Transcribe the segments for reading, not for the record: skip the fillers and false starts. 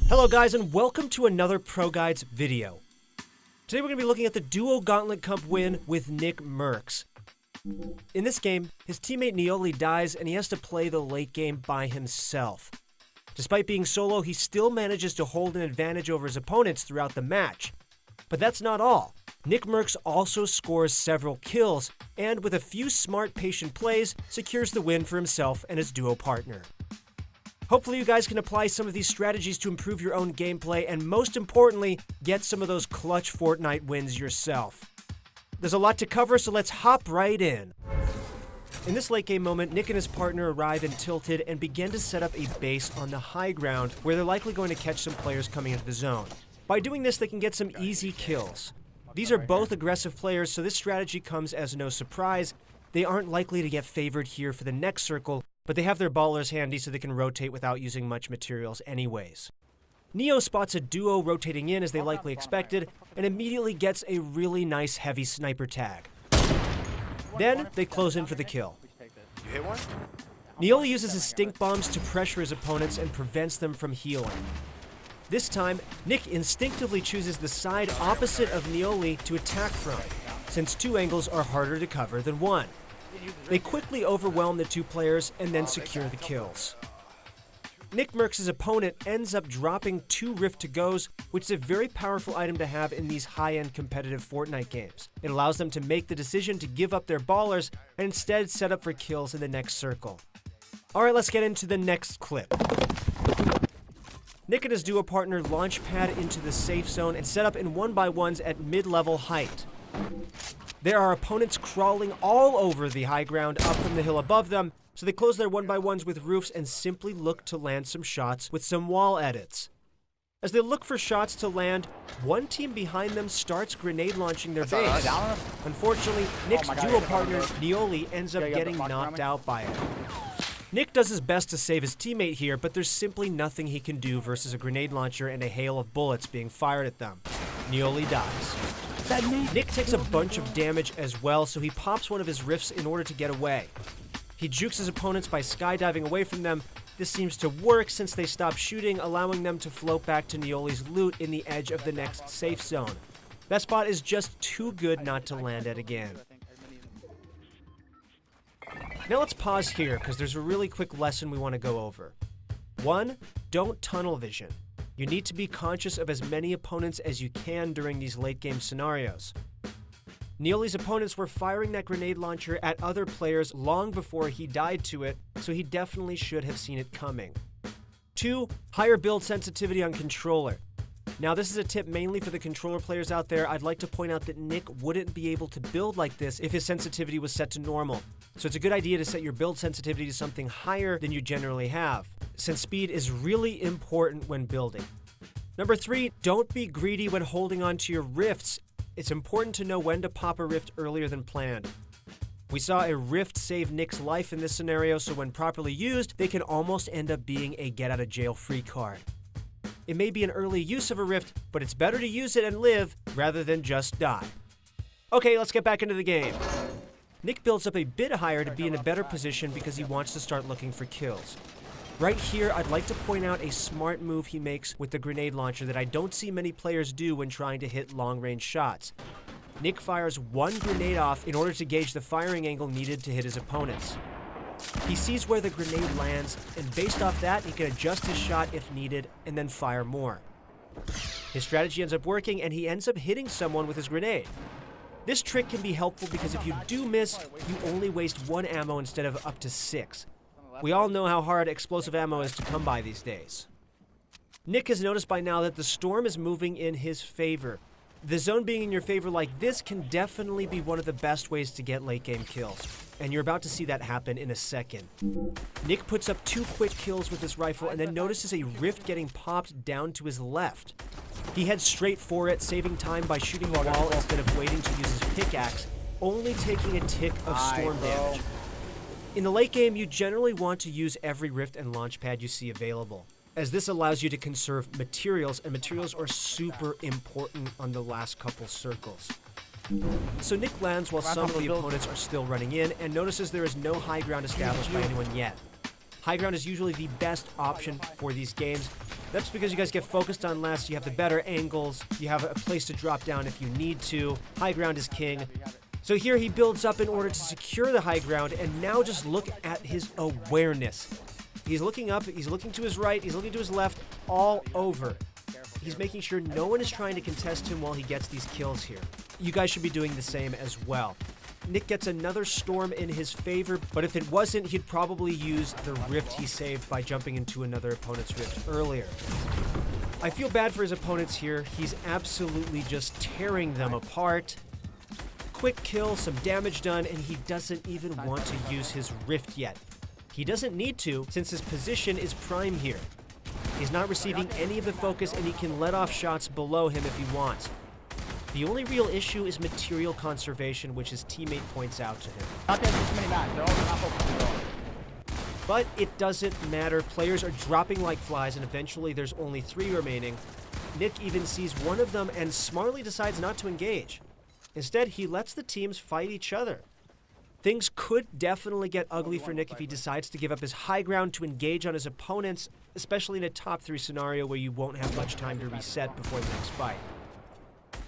Hello guys, and welcome to another Pro Guides video. Today we're going to be looking at the Duo Gauntlet Cup win with Nick Mercs. In this game, his teammate Neoli dies and he has to play the late game by himself. Despite being solo, he still manages to hold an advantage over his opponents throughout the match. But that's not all. Nick Mercs also scores several kills, and with a few smart, patient plays, secures the win for himself and his duo partner. Hopefully you guys can apply some of these strategies to improve your own gameplay and, most importantly, get some of those clutch Fortnite wins yourself. There's a lot to cover, so let's hop right in. In this late game moment, Nick and his partner arrive in Tilted and begin to set up a base on the high ground where they're likely going to catch some players coming into the zone. By doing this, they can get some easy kills. These are both aggressive players, so this strategy comes as no surprise. They aren't likely to get favored here for the next circle, but they have their ballers handy so they can rotate without using much materials anyways. Neo spots a duo rotating in as they likely expected, and immediately gets a really nice heavy sniper tag. Then, they close in for the kill. You hit one? Neoli uses his stink bombs to pressure his opponents and prevents them from healing. This time, Nick instinctively chooses the side opposite of Neoli to attack from, since two angles are harder to cover than one. They quickly overwhelm the two players and then secure the kills. Nick Mercs' opponent ends up dropping 2 Rift to Goes, which is a very powerful item to have in these high-end competitive Fortnite games. It allows them to make the decision to give up their ballers and instead set up for kills in the next circle. Alright, let's get into the next clip. Nick and his duo partner launch pad into the safe zone and set up in 1x1s at mid-level height. There are opponents crawling all over the high ground up from the hill above them, so they close their 1x1s with roofs and simply look to land some shots with some wall edits. As they look for shots to land, one team behind them starts grenade launching their base. Unfortunately, Nick's duo partner, Neoli, ends up getting knocked out by it. Nick does his best to save his teammate here, but there's simply nothing he can do versus a grenade launcher and a hail of bullets being fired at them. Neoli dies. Nick takes a bunch of damage as well, so he pops one of his rifts in order to get away. He jukes his opponents by skydiving away from them. This seems to work since they stop shooting, allowing them to float back to Neoli's loot in the edge of the next safe zone. That spot is just too good not to land at again. Now let's pause here because there's a really quick lesson we want to go over. 1. Don't tunnel vision. You need to be conscious of as many opponents as you can during these late game scenarios. Neoli's opponents were firing that grenade launcher at other players long before he died to it, so he definitely should have seen it coming. 2. Higher build sensitivity on controller. Now this is a tip mainly for the controller players out there. I'd like to point out that Nick wouldn't be able to build like this if his sensitivity was set to normal. So it's a good idea to set your build sensitivity to something higher than you generally have, since speed is really important when building. Number 3, don't be greedy when holding on to your rifts. It's important to know when to pop a rift earlier than planned. We saw a rift save Nick's life in this scenario, so when properly used, they can almost end up being a get-out-of-jail-free card. It may be an early use of a rift, but it's better to use it and live rather than just die. Okay, let's get back into the game. Nick builds up a bit higher to be in a better position because he wants to start looking for kills. Right here, I'd like to point out a smart move he makes with the grenade launcher that I don't see many players do when trying to hit long-range shots. Nick fires one grenade off in order to gauge the firing angle needed to hit his opponents. He sees where the grenade lands, and based off that, he can adjust his shot if needed and then fire more. His strategy ends up working, and he ends up hitting someone with his grenade. This trick can be helpful because if you do miss, you only waste 1 ammo instead of up to 6. We all know how hard explosive ammo is to come by these days. Nick has noticed by now that the storm is moving in his favor. The zone being in your favor like this can definitely be one of the best ways to get late game kills, and you're about to see that happen in a second. Nick puts up 2 quick kills with his rifle and then notices a rift getting popped down to his left. He heads straight for it, saving time by shooting a wall instead of waiting to use his pickaxe, only taking a tick of storm damage. In the late game, you generally want to use every rift and launch pad you see available, as this allows you to conserve materials, and materials are super important on the last couple circles. So Nick lands while some of the opponents are still running in, and notices there is no high ground established by anyone yet. High ground is usually the best option for these games. That's because you guys get focused on less, you have the better angles, you have a place to drop down if you need to. High ground is king. So here he builds up in order to secure the high ground, and now just look at his awareness. He's looking up, he's looking to his right, he's looking to his left, all over. He's making sure no one is trying to contest him while he gets these kills here. You guys should be doing the same as well. Nick gets another storm in his favor, but if it wasn't, he'd probably use the rift he saved by jumping into another opponent's rift earlier. I feel bad for his opponents here. He's absolutely just tearing them apart. Quick kill, some damage done, and he doesn't even want to use his rift yet. He doesn't need to, since his position is prime here. He's not receiving any of the focus, and he can let off shots below him if he wants. The only real issue is material conservation, which his teammate points out to him. But it doesn't matter. Players are dropping like flies, and eventually there's only 3 remaining. Nick even sees one of them and smartly decides not to engage. Instead, he lets the teams fight each other. Things could definitely get ugly for Nick if he decides to give up his high ground to engage on his opponents, especially in a top 3 scenario where you won't have much time to reset before the next fight.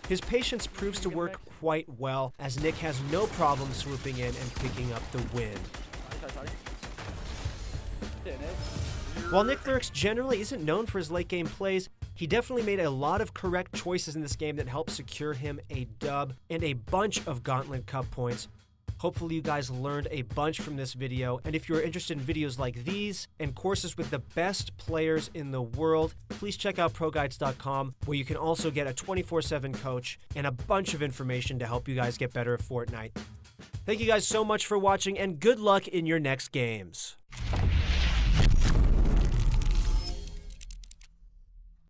His patience proves to work quite well, as Nick has no problem swooping in and picking up the win. While Nick Lurks generally isn't known for his late game plays, he definitely made a lot of correct choices in this game that helped secure him a dub and a bunch of Gauntlet Cup points. Hopefully you guys learned a bunch from this video, and if you're interested in videos like these and courses with the best players in the world, please check out ProGuides.com, where you can also get a 24/7 coach and a bunch of information to help you guys get better at Fortnite. Thank you guys so much for watching, and good luck in your next games.